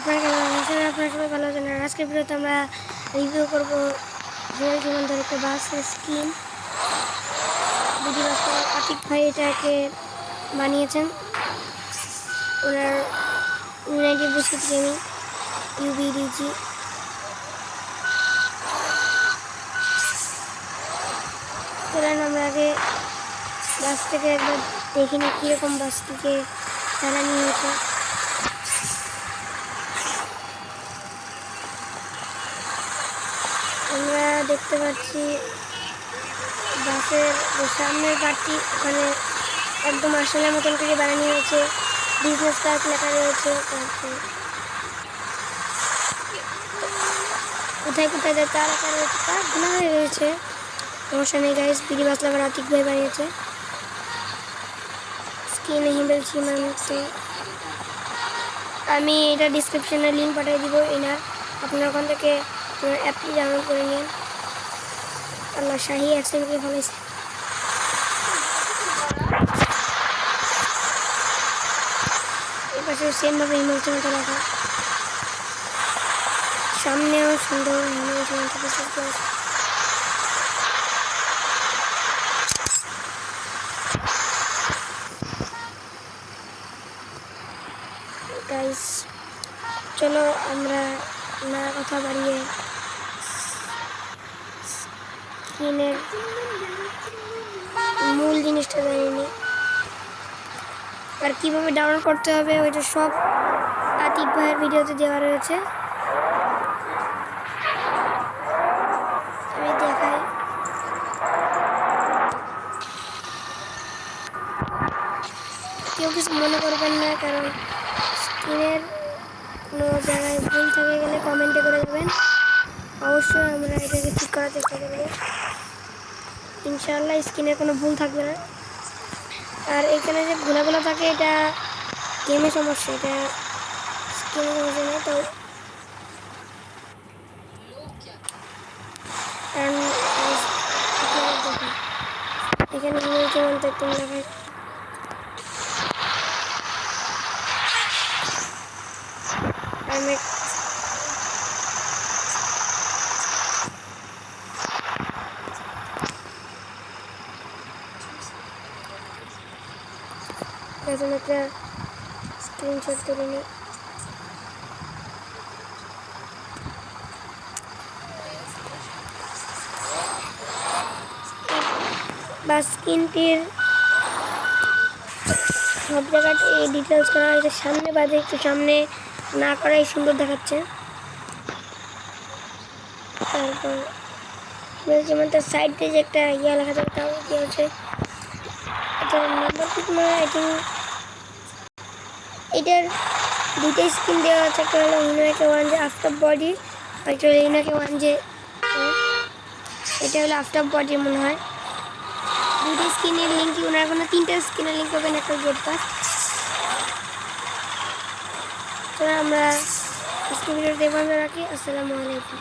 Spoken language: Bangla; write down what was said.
আপনারা কেমন আছেন? আপনারা সবাই ভালো আছেন। আর আজকের ভিডিওতে আমরা রিভিউ করবো হিমেল সীমান্তের একটা বাসের স্কিম। বিডি বাস আতিক ভাই এটাকে বানিয়েছেন। ওনার ইউনাইটেড বিস্কুট গেমিং ইউবিডিজি। চলেন আমরা আগে বাস থেকে একবার দেখি না কীরকম বাসটিকে চালানো হয়েছে। আমরা দেখতে পাচ্ছি বাসের সামনের পার্টটি ওখানে একদম আসলের মতন করে বানানো হয়েছে, বিজনেস ক্লাস লেখা রয়েছে। তারপর কোথায় কোথায় চা লেখা রয়েছে তা ভুলা হয়ে রয়েছে। সমস্যা নেই গাইস, বিডি বাস লাভার আতিক ভাই বানিয়েছে স্কিন হিমেল সীমান্ত। আমি এটা ডিসক্রিপশনে লিঙ্ক পাঠিয়ে দিব এনার, আপনার ওখান থেকে অ্যাপটি ডাউনলোড করে নিন। আল্লাহ শাহি অ্যাক্সিডেন্ট করে ফেলেছে। এর পাশে সেমভাবে হিমেল সীমান্ত লেখা, সামনেও সুন্দর হিমেল সীমান্ত বিশেষ করে। গাইস চলো আমরা না কথা বাড়িয়ে স্কিনের মূল জিনিসটা জানিনি আর কীভাবে ডাউনলোড করতে হবে ওইটা সব আতিক ভাইয়ের ভিডিওতে দেওয়া রয়েছে। আমি দেখাই, কেউ কিছু মনে করবেন না, কারণ স্ক্রিনের কোনো জায়গায় ভুল থেকে গেলে কমেন্টে করে দেবেন। অবশ্যই আমরা এটাকে ঠিক করার চেষ্টা করব, ইনশাআল্লাহ স্ক্রিনের কোনো ভুল থাকবে না। আর এখানে যে ভুলাগুলো থাকে এটা গেমের সমস্যা, এটা স্ক্রিনের সমস্যা নেই। তো কারণ এখানে যেমন একদম দেখায় আমি একটা স্ক্রিনশট তুলে নিই। বা স্ক্রিনটির সব জায়গাতে এই ডিটেলস করা হয়েছে, সামনে বাদে একটু সামনে না করাই সুন্দর দেখাচ্ছে। তারপর যেমন তার সাইড দিয়ে যে একটা ইয়া লেখা থাকে তাও কি আছে, এটা নাম্বার ঠিক নয়। আই থিঙ্ক এটার দুইটাই স্কিন দেওয়া আছে, একটা হলো ইনোকে ওয়ান যে আফটার বডি, একটা হলো ইনোকে ওয়ান যে এটা হলো আফটার বডি মনে হয়। দুটো স্কিনের লিঙ্কই ওনার কোনো তিনটে স্কিনের লিঙ্ক পাবেন একটা গেট পাস। তো আমরা আজকে ভিডিওটা বন্ধ রাখি। আসসালামু আলাইকুম।